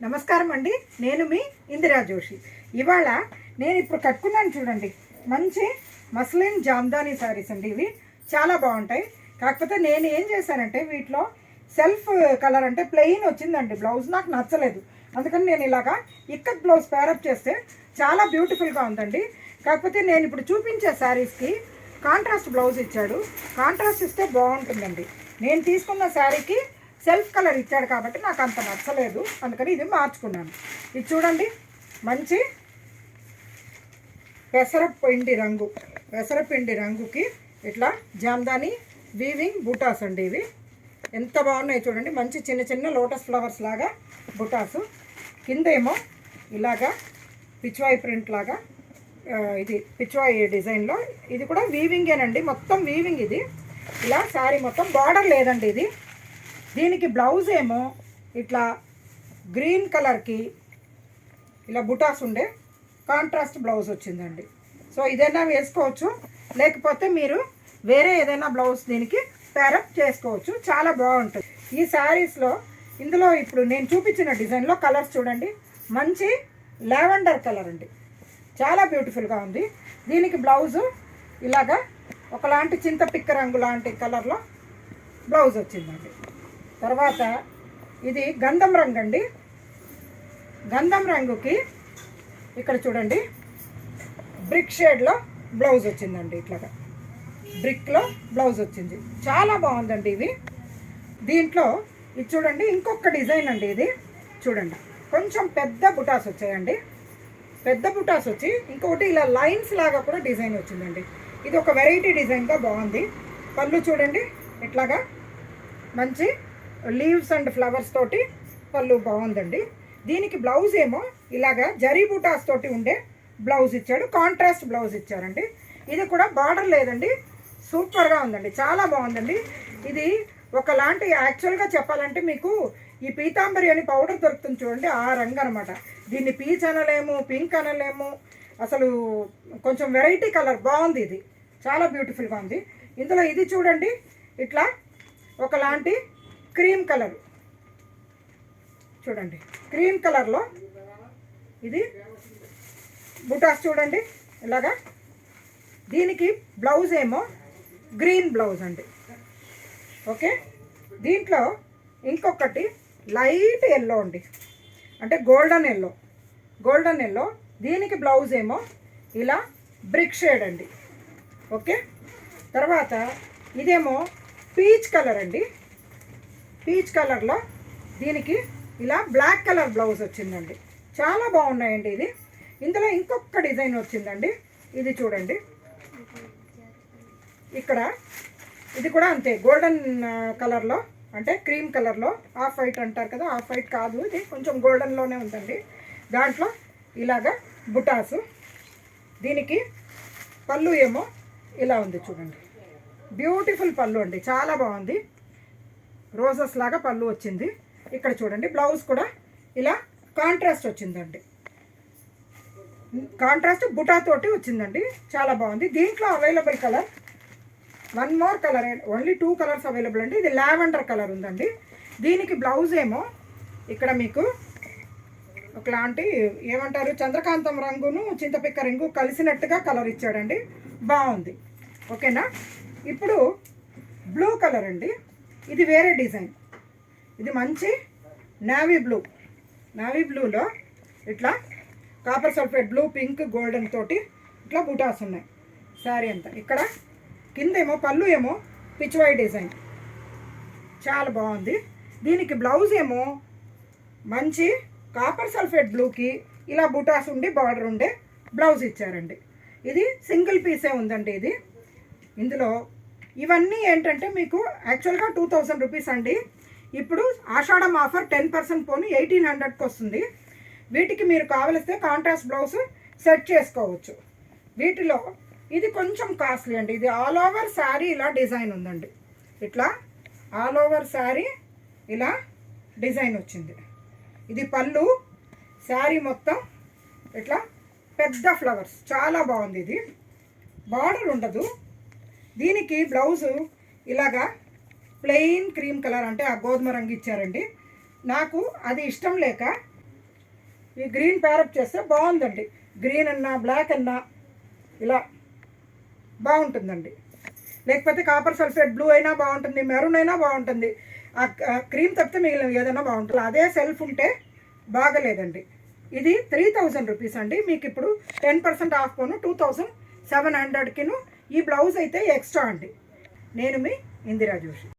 నమస్కారం అండి. నేను మీ ఇందిరా జోషి. ఇవాళ నేను ఇప్పుడు కట్టుకున్నాను చూడండి, మంచి మస్లిన్ జామ్దానీ శారీస్ అండి. ఇవి చాలా బాగుంటాయి. కాకపోతే నేను ఏం చేశానంటే వీటిలో సెల్ఫ్ కలర్ అంటే ప్లెయిన్ వచ్చిందండి. బ్లౌజ్ నాకు నచ్చలేదు, అందుకని నేను ఇలాగా ఇక్కత్ బ్లౌజ్ పేరప్ చేస్తే చాలా బ్యూటిఫుల్గా ఉందండి. కాకపోతే నేను ఇప్పుడు చూపించే శారీస్కి కాంట్రాస్ట్ బ్లౌజ్ ఇచ్చాడు. కాంట్రాస్ట్ ఇస్తే బాగుంటుందండి. నేను తీసుకున్న శారీకి సెల్ఫ్ కలర్ ఇచ్చాడు కాబట్టి నాకు అంత నచ్చలేదు, అందుకని ఇది మార్చుకున్నాను. ఇది చూడండి, మంచి పెసరపిండి రంగుకి ఇట్లా జామ్దాని వీవింగ్ బూటాస్ అండి. ఇవి ఎంత బాగున్నాయి చూడండి. మంచి చిన్న చిన్న లోటస్ ఫ్లవర్స్ లాగా బుటాసు, కిందేమో ఇలాగా పిచ్వాయి ప్రింట్ లాగా, ఇది పిచ్వాయి డిజైన్లో. ఇది కూడా వీవింగేనండి, మొత్తం వీవింగ్. ఇది ఇలా శారీ మొత్తం బార్డర్ లేదండి. ఇది దీనికి బ్లౌజ్ ఏమో ఇట్లా గ్రీన్ కలర్కి ఇలా బుటాస్ ఉండే కాంట్రాస్ట్ బ్లౌజ్ వచ్చిందండి. సో ఇదైనా వేసుకోవచ్చు, లేకపోతే మీరు వేరే ఏదైనా బ్లౌజ్ దీనికి పేరప్ చేసుకోవచ్చు. చాలా బాగుంటుంది ఈ శారీస్లో. ఇందులో ఇప్పుడు నేను చూపించిన డిజైన్లో కలర్స్ చూడండి, మంచి లావెండర్ కలర్ అండి, చాలా బ్యూటిఫుల్గా ఉంది. దీనికి బ్లౌజు ఇలాగా ఒకలాంటి చింతపిక్క రంగు లాంటి కలర్లో బ్లౌజ్ వచ్చిందండి. తర్వాత ఇది గంధం రంగు అండి. గంధం రంగుకి ఇక్కడ చూడండి బ్రిక్ షేడ్లో బ్లౌజ్ వచ్చిందండి. ఇట్లాగా బ్రిక్లో బ్లౌజ్ వచ్చింది, చాలా బాగుందండి. ఇవి దీంట్లో ఇది చూడండి, ఇంకొక డిజైన్ అండి. ఇది చూడండి, కొంచెం పెద్ద బుటాస్ వచ్చాయండి. పెద్ద బుటాస్ వచ్చి ఇంకొకటి ఇలా లైన్స్ లాగా కూడా డిజైన్ వచ్చిందండి. ఇది ఒక వెరైటీ డిజైన్గా బాగుంది. పళ్ళు చూడండి, ఇట్లాగా మంచి లీవ్స్ అండ్ ఫ్లవర్స్ తోటి పళ్ళు బాగుందండి. దీనికి బ్లౌజ్ ఏమో ఇలాగా జరీ బూటాస్ తోటి ఉండే బ్లౌజ్ ఇచ్చాడు, కాంట్రాస్ట్ బ్లౌజ్ ఇచ్చారండి. ఇది కూడా బార్డర్ లేదండి, సూపర్గా ఉందండి, చాలా బాగుందండి. ఇది ఒకలాంటి యాక్చువల్గా చెప్పాలంటే మీకు ఈ పీతాంబరి అని పౌడర్ దొరుకుతుంది చూడండి, ఆ రంగు అనమాట. దీన్ని పీచ్ అనలేము, పింక్ అనలేము, అసలు కొంచెం వెరైటీ కలర్ బాగుంది. ఇది చాలా బ్యూటిఫుల్గా ఉంది. ఇందులో ఇది చూడండి, ఇట్లా ఒకలాంటి క్రీమ్ కలర్ చూడండి, క్రీమ్ కలర్లో ఇది బుటాస్ చూడండి ఇలాగా. దీనికి బ్లౌజ్ ఏమో గ్రీన్ బ్లౌజ్ అండి. ఓకే, దీంట్లో ఇంకొకటి లైట్ ఎల్లో అండి, అంటే గోల్డెన్ ఎల్లో. దీనికి బ్లౌజ్ ఏమో ఇలా బ్రిక్ షేడ్ అండి. ఓకే, తర్వాత ఇదేమో పీచ్ కలర్ అండి. పీచ్ కలర్లో దీనికి ఇలా బ్లాక్ కలర్ బ్లౌజ్ వచ్చిందండి, చాలా బాగున్నాయండి. ఇది ఇందులో ఇంకొక డిజైన్ వచ్చిందండి. ఇది చూడండి, ఇక్కడ ఇది కూడా అంతే, గోల్డెన్ కలర్లో, అంటే క్రీమ్ కలర్లో, ఆఫ్ వైట్ అంటారు కదా, ఆఫ్ వైట్ కాదు, ఇది కొంచెం గోల్డెన్లోనే ఉందండి. దాంట్లో ఇలాగా బుటాసు. దీనికి పళ్ళు ఏమో ఇలా ఉంది చూడండి, బ్యూటిఫుల్ పళ్ళు అండి, చాలా బాగుంది. రోజెస్ లాగా పళ్ళు వచ్చింది. ఇక్కడ చూడండి, బ్లౌజ్ కూడా ఇలా కాంట్రాస్ట్ వచ్చిందండి, కాంట్రాస్ట్ బుటా తోటి వచ్చిందండి, చాలా బాగుంది. దీంట్లో available colour one more colour, only 2 colours available అండి. ఇది లావెండర్ కలర్ ఉందండి. దీనికి బ్లౌజ్ ఏమో ఇక్కడ మీకు ఒకలాంటి ఏమంటారు, చంద్రకాంతం రంగును చింతపిక్క రంగు కలిసినట్టుగా కలర్ ఇచ్చాడండి, బాగుంది. ఓకేనా, ఇప్పుడు బ్లూ కలర్ అండి. ఇది వేరే డిజైన్, ఇది మంచి నావీ బ్లూలో ఇట్లా copper sulphate blue, pink, golden తోటి ఇట్లా బుటాస్ ఉన్నాయి శారీ అంతా. ఇక్కడ కిందేమో పళ్ళు ఏమో పిచ్వాయి డిజైన్, చాలా బాగుంది. దీనికి బ్లౌజ్ ఏమో మంచి కాపర్ సల్ఫేట్ బ్లూకి ఇలా బుటాస్ ఉండి బార్డర్ ఉండే బ్లౌజ్ ఇచ్చారండి. ఇది సింగిల్ పీసే ఉందండి. ఇది ఇందులో ఇవన్నీ ఏంటంటే మీకు యాక్చువల్గా 2000 రూపీస్ అండి. ఇప్పుడు ఆషాఢం ఆఫర్ 10% పోను 1800కి వస్తుంది. వీటికి మీరు కావలిస్తే కాంట్రాస్ట్ బ్లౌజ్ సెట్ చేసుకోవచ్చు. వీటిలో ఇది కొంచెం కాస్ట్లీ అండి. ఇది ఆల్ ఓవర్ శారీ ఇలా డిజైన్ ఉందండి, ఇట్లా ఆల్ ఓవర్ శారీ ఇలా డిజైన్ వచ్చింది. ఇది పళ్ళు, శారీ మొత్తం ఇట్లా పెద్ద ఫ్లవర్స్, చాలా బాగుంది. ఇది బార్డర్ ఉండదు. దీనికి బ్లౌజు ఇలాగా ప్లెయిన్ క్రీమ్ కలర్, అంటే ఆ గోధుమ రంగు ఇచ్చారండి. నాకు అది ఇష్టం లేక ఈ గ్రీన్ ప్యారప్ చేస్తే బాగుందండి. గ్రీన్ అన్నా బ్లాక్ అన్నా ఇలా బాగుంటుందండి. లేకపోతే కాపర్ సల్ఫేట్ బ్లూ అయినా బాగుంటుంది, మెరూన్ అయినా బాగుంటుంది. ఆ క్రీమ్ తప్పితే మిగిలిన ఏదైనా బాగుంటుంది. అదే సెల్ఫ్ ఉంటే బాగలేదండి. ఇది 3000 రూపీస్ అండి. మీకు ఇప్పుడు 10% ఆఫ్ పోను 2700కిను. ఈ బ్లౌజ్ అయితే ఎక్స్ట్రా అండి. నేను మీ ఇందిరా జోషి.